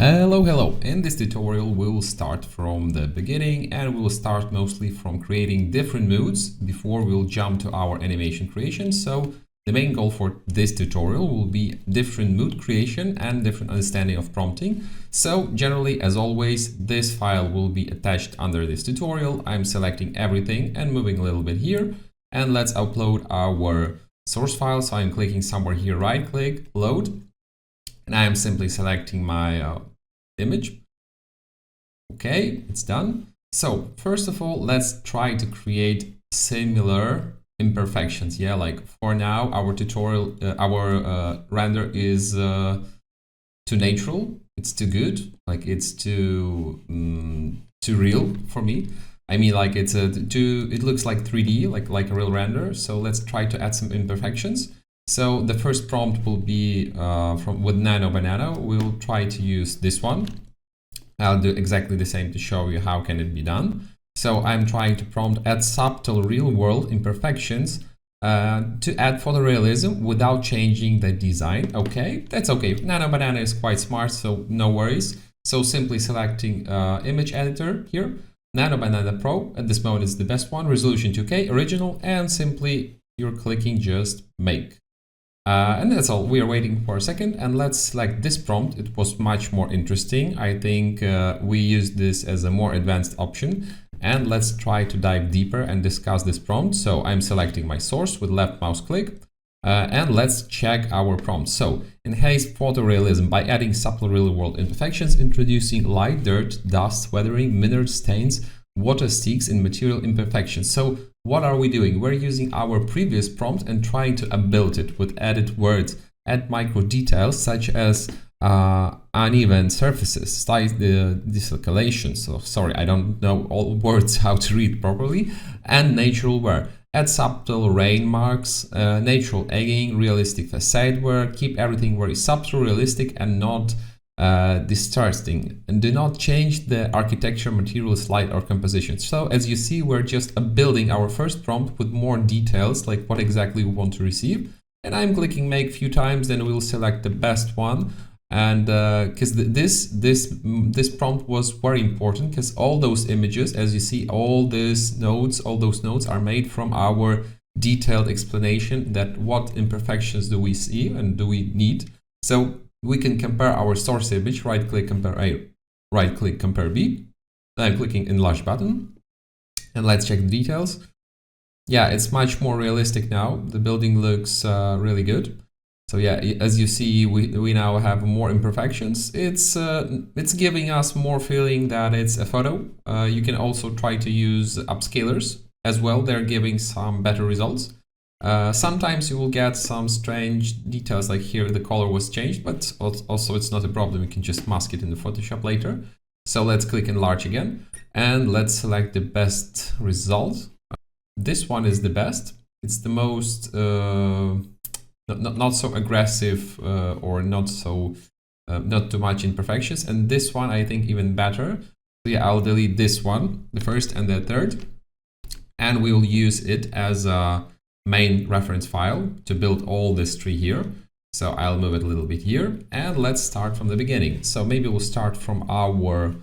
Hello. In this tutorial we'll start from the beginning and we'll start mostly from creating different moods before we'll jump to our animation creation. So the main goal for this tutorial will be different mood creation and different understanding of prompting. So generally, as always, this file will be attached under this tutorial. I'm selecting everything and moving a little bit here, and let's upload our source file. So I'm clicking somewhere here, right click, load. And I am simply selecting my image. Okay, it's done. So first of all, let's try to create similar imperfections. Yeah, like for now, our tutorial, our render is too natural. It's too good. Like it's too real for me. I mean, like it looks like 3D, like a real render. So let's try to add some imperfections. So the first prompt will be with NanoBanana. We'll try to use this one. I'll do exactly the same to show you how can it be done. So I'm trying to prompt add subtle real-world imperfections to add photorealism without changing the design. Okay, that's okay. NanoBanana is quite smart, so no worries. So simply selecting image editor here, NanoBanana Pro. At this moment is the best one. Resolution 2K, original, and simply you're clicking just make. And that's all. We are waiting for a second, and let's select this prompt. It was much more interesting. I think we used this as a more advanced option, and let's try to dive deeper and discuss this prompt. So I'm selecting my source with left mouse click, and let's check our prompt. So enhance photorealism by adding subtle real-world imperfections, introducing light, dirt, dust, weathering, mineral stains, water streaks, and material imperfections. So what are we doing? We're using our previous prompt and trying to upbuild it with added words, add micro details such as uneven surfaces, size dislocation. So sorry, I don't know all words how to read properly. And natural wear. Add subtle rain marks, natural egging, realistic facade wear. Keep everything very subtle, realistic, and not distorting, and do not change the architecture, materials, light, or composition. So as you see, we're just building our first prompt with more details, like what exactly we want to receive. And I'm clicking make a few times, then we'll select the best one. And because this prompt was very important, because all those images, as you see, all those nodes are made from our detailed explanation that what imperfections do we see and do we need. So we can compare our source image, right click, compare A, right click, compare B. I'm clicking enlarge button, and let's check the details. Yeah, it's much more realistic now. The building looks really good. So yeah, as you see, we now have more imperfections. It's giving us more feeling that it's a photo. You can also try to use upscalers as well. They're giving some better results. Sometimes you will get some strange details, like here the color was changed, but also it's not a problem. You can just mask it in the Photoshop later. So let's click enlarge again, and let's select the best result. This one is the best. It's the most not so aggressive or not so not too much imperfections, and this one I think even better. So yeah, I'll delete this one, the first and the third, and we'll use it as a main reference file to build all this tree here. So I'll move it a little bit here, and let's start from the beginning. So maybe we'll start from our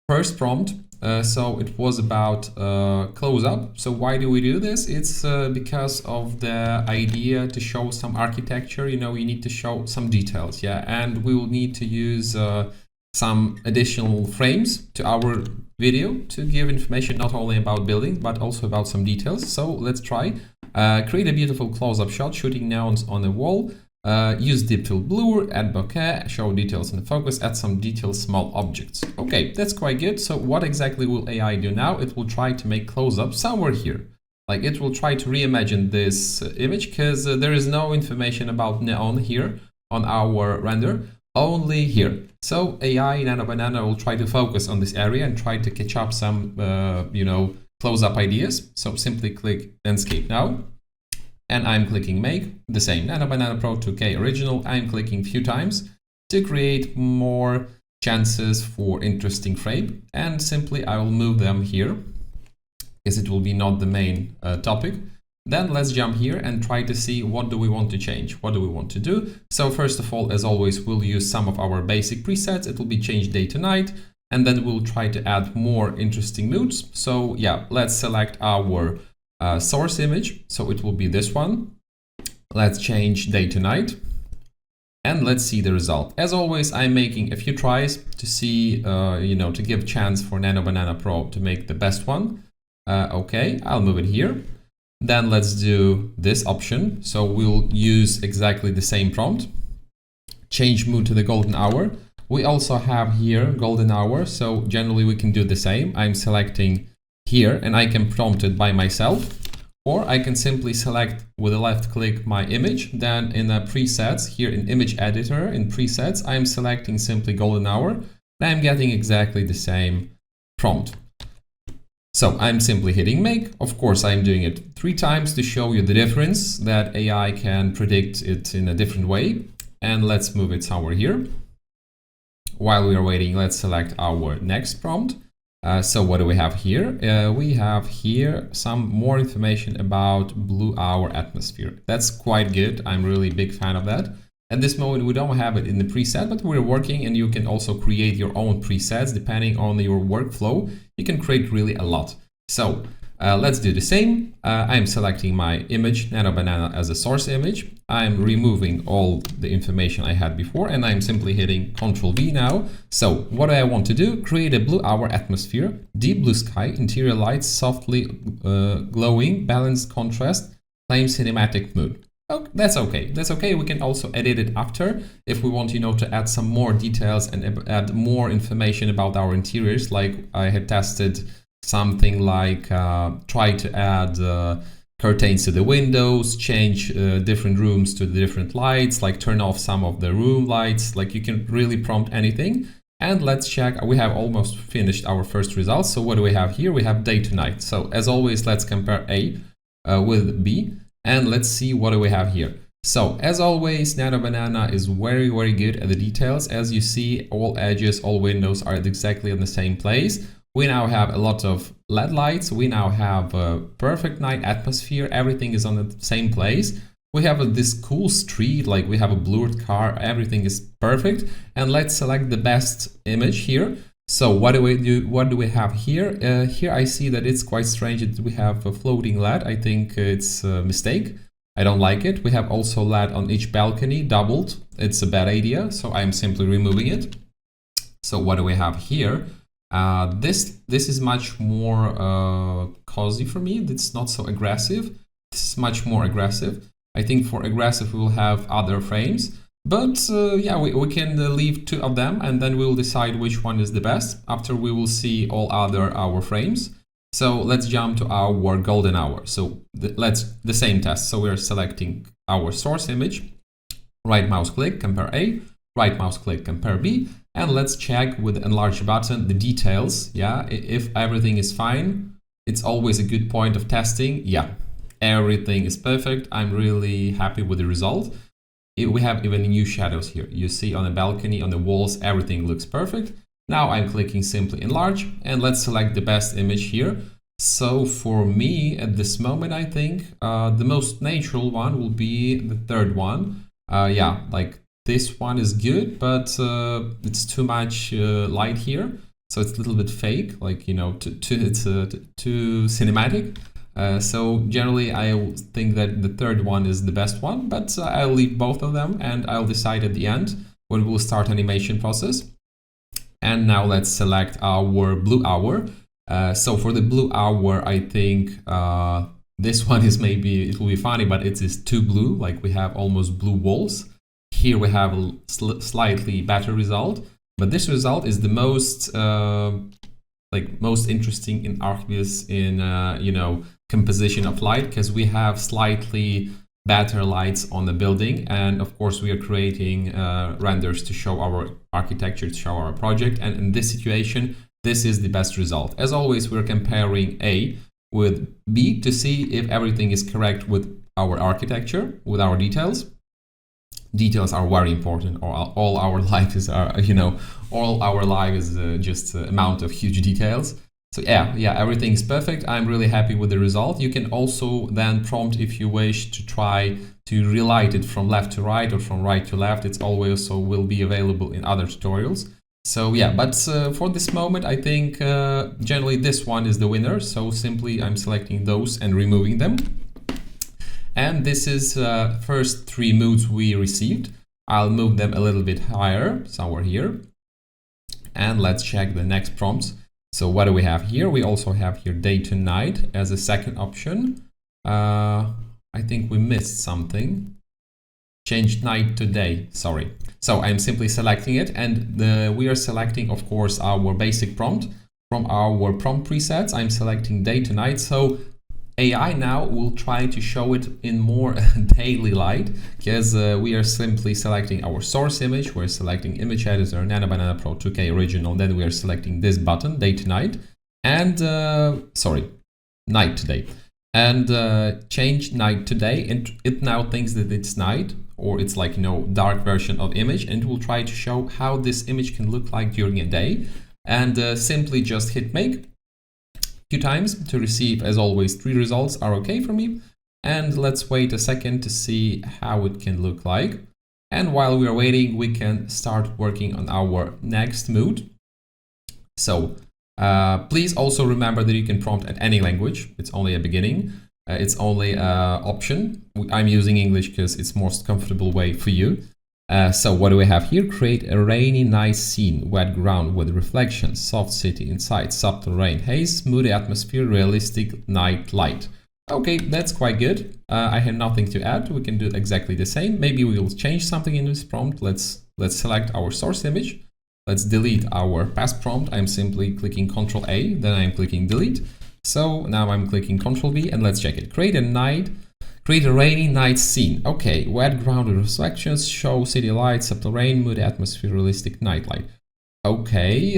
first prompt. So it was about close-up. So why do we do this? It's because of the idea to show some architecture. You know, you need to show some details, yeah, and we will need to use some additional frames to our video to give information not only about building but also about some details. So let's try. Create a beautiful close-up shot shooting nouns on a wall. Use deep field blur, add bokeh, show details in the focus, add some detailed small objects. Okay, that's quite good. So what exactly will AI do now? It will try to make close-up somewhere here. Like it will try to reimagine this image, because there is no information about neon here on our render, only here. So AI NanoBanana will try to focus on this area and try to catch up some, close-up ideas. So simply click landscape now, and I'm clicking make, the same, NanoBanana Pro 2K original. I'm clicking a few times to create more chances for interesting frame, and simply I will move them here, because it will be not the main topic. Then let's jump here and try to see what do we want to change, what do we want to do. So first of all, as always, we'll use some of our basic presets. It will be change day to night, and then we'll try to add more interesting moods. So yeah, let's select our source image. So it will be this one. Let's change day to night. And let's see the result. As always, I'm making a few tries to see, to give chance for NanoBanana Pro to make the best one. Okay, I'll move it here. Then let's do this option. So we'll use exactly the same prompt. Change mood to the golden hour. We also have here golden hour. So generally we can do the same. I'm selecting here and I can prompt it by myself. Or I can simply select with a left click my image. Then in the presets here in image editor in presets, I'm selecting simply golden hour. And I'm getting exactly the same prompt. So I'm simply hitting make. Of course, I'm doing it 3 times to show you the difference that AI can predict it in a different way. And let's move it somewhere here. While we are waiting, let's select our next prompt. So what do we have here? We have here some more information about blue hour atmosphere. That's quite good. I'm really a big fan of that. At this moment, we don't have it in the preset, but we're working, and you can also create your own presets depending on your workflow. You can create really a lot. So let's do the same. I'm selecting my image, NanoBanana, as a source image. I'm removing all the information I had before, and I'm simply hitting Ctrl V now. So what do I want to do? Create a blue hour atmosphere, deep blue sky, interior lights, softly glowing, balanced contrast, claim cinematic mood. Oh, that's okay. That's okay. We can also edit it after if we want, to add some more details and add more information about our interiors. Like I had tested something like try to add curtains to the windows, change different rooms to the different lights, like turn off some of the room lights. Like you can really prompt anything. And let's check. We have almost finished our first results. So what do we have here? We have day to night. So as always, let's compare A with B. And let's see what do we have here. So as always, NanoBanana is very, very good at the details. As you see, all edges, all windows are exactly in the same place. We now have a lot of LED lights. We now have a perfect night atmosphere. Everything is on the same place. We have this cool street, like we have a blurred car. Everything is perfect. And let's select the best image here. So what do we do? What do we have here? Here I see that it's quite strange that we have a floating LED. I think it's a mistake. I don't like it. We have also LED on each balcony, doubled. It's a bad idea, so I'm simply removing it. So what do we have here? This is much more cozy for me. It's not so aggressive. This is much more aggressive. I think for aggressive we will have other frames. But yeah, we can leave 2 of them and then we'll decide which one is the best after we will see all other our frames. So let's jump to our golden hour. So the same test. So we're selecting our source image, right mouse click, compare A, right mouse click, compare B, and let's check with the enlarge button the details. Yeah, if everything is fine, it's always a good point of testing. Yeah, everything is perfect. I'm really happy with the result. We have even new shadows here. You see on the balcony, on the walls, everything looks perfect. Now I'm clicking simply enlarge and let's select the best image here. So for me at this moment, I think the most natural one will be the third one. Yeah, like this one is good, but it's too much light here. So it's a little bit fake, like, it's too cinematic. So generally I think that the third one is the best one, but I'll leave both of them and I'll decide at the end when we'll start animation process. And now let's select our blue hour. So for the blue hour, I think this one is maybe, it will be funny, but it is too blue, like we have almost blue walls. Here we have a slightly better result, but this result is the most most interesting in ArcGIS in composition of light, because we have slightly better lights on the building, and of course we are creating renders to show our architecture, to show our project, and in this situation this is the best result. As always, we're comparing A with B to see if everything is correct with our architecture, with our details. Details are very important. All our life is, all our life is just an amount of huge details. So yeah, everything's perfect. I'm really happy with the result. You can also then prompt if you wish to try to relight it from left to right or from right to left. It's always so will be available in other tutorials. So yeah, but for this moment, I think generally this one is the winner. So simply I'm selecting those and removing them. And this is first 3 moods we received. I'll move them a little bit higher, somewhere here. And let's check the next prompts. So what do we have here? We also have here day to night as a second option. I think we missed something. Change night to day, sorry. So I'm simply selecting it, and we are selecting, of course, our basic prompt. From our prompt presets, I'm selecting day to night. So AI now will try to show it in more daily light, because we are simply selecting our source image, we're selecting image editor, NanoBanana Pro 2K original, then we are selecting this button, day to night, and night to day. And change night to day, and it now thinks that it's night, or it's like, dark version of image, and it will try to show how this image can look like during a day. And simply just hit make few times to receive, as always, 3 results are okay for me. And let's wait a second to see how it can look like. And while we are waiting, we can start working on our next mood. So please also remember that you can prompt at any language. It's only a beginning. It's only an option. I'm using English because it's most comfortable way for you. So what do we have here? Create a rainy night scene, wet ground with reflections, soft city inside, subtle rain, haze, moody atmosphere, realistic night light. Okay, that's quite good. I have nothing to add. We can do exactly the same. Maybe we will change something in this prompt. Let's select our source image. Let's delete our past prompt. I'm simply clicking Ctrl A, then I'm clicking delete. So now I'm clicking Ctrl V, and let's check it. Create a rainy night scene. Okay, wet ground with reflections, show city lights, subtle rain, moody atmosphere, realistic night light. Okay,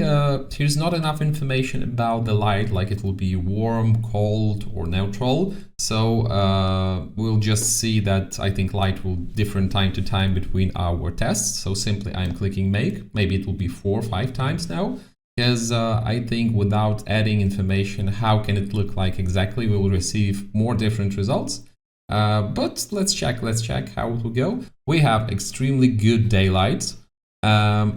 here's not enough information about the light, like it will be warm, cold, or neutral. So we'll just see that I think light will differ time to time between our tests. So simply I'm clicking make. Maybe it will be 4 or 5 times now, because I think without adding information, how can it look like exactly? We will receive more different results. But let's check how it will go. We have extremely good daylight.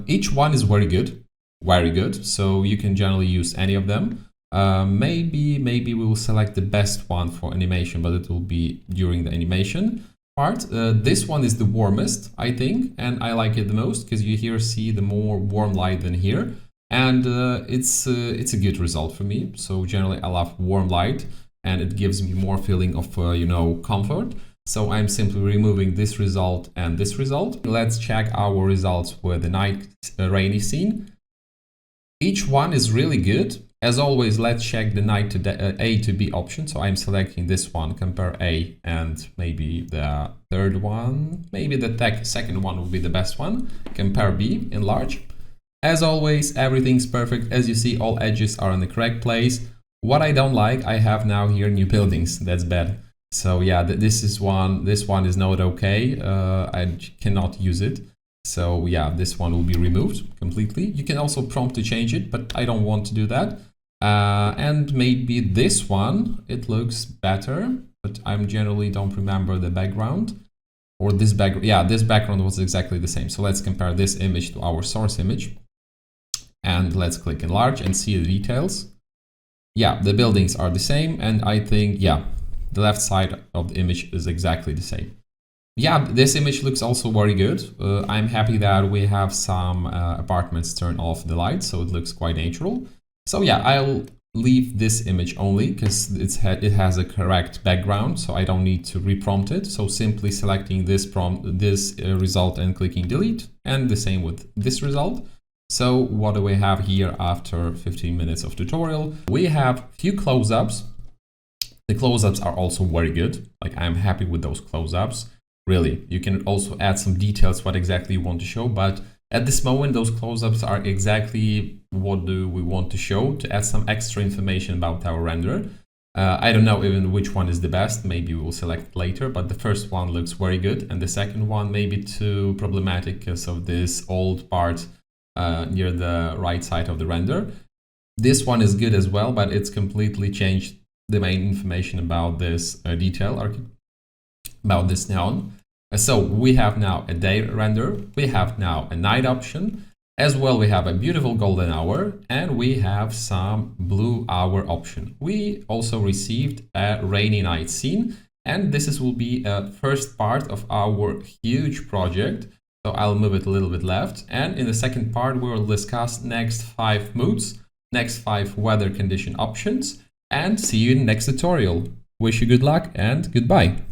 Each one is very good. So you can generally use any of them. Maybe we will select the best one for animation, but it will be during the animation part. This one is the warmest, I think, and I like it the most because you here see the more warm light than here, and it's a good result for me. So generally I love warm light, and it gives me more feeling of comfort. So I'm simply removing this result and this result. Let's check our results with the night rainy scene. Each one is really good. As always, let's check the night to A to B option. So I'm selecting this one, compare A, and maybe the third one, maybe the second one will be the best one. Compare B, enlarge. As always, everything's perfect. As you see, all edges are in the correct place. What I don't like, I have now here new buildings. That's bad. So yeah, this one is not okay. I cannot use it. So yeah, this one will be removed completely. You can also prompt to change it, but I don't want to do that. And maybe this one, it looks better, but I generally don't remember the background. Or this background, yeah, this background was exactly the same. So let's compare this image to our source image. And let's click enlarge and see the details. Yeah, the buildings are the same, and I think, yeah, the left side of the image is exactly the same. Yeah, this image looks also very good. I'm happy that we have some apartments turn off the lights, so it looks quite natural. So yeah, I'll leave this image only because it has a correct background, so I don't need to reprompt it. So simply selecting this result and clicking delete, and the same with this result. So what do we have here after 15 minutes of tutorial? We have few close-ups. The close-ups are also very good. Like, I'm happy with those close-ups. Really, you can also add some details what exactly you want to show, but at this moment those close-ups are exactly what do we want to show, to add some extra information about our render. I don't know even which one is the best. Maybe we will select later, but the first one looks very good, and the second one maybe too problematic because of this old part near the right side of the render. This one is good as well, but it's completely changed the main information about this about this neon. So we have now a day render, we have now a night option, as well we have a beautiful golden hour, and we have some blue hour option. We also received a rainy night scene, and will be a first part of our huge project. So I'll move it a little bit left, and in the second part we will discuss next 5 moods, next 5 weather condition options, and see you in the next tutorial. Wish you good luck and goodbye.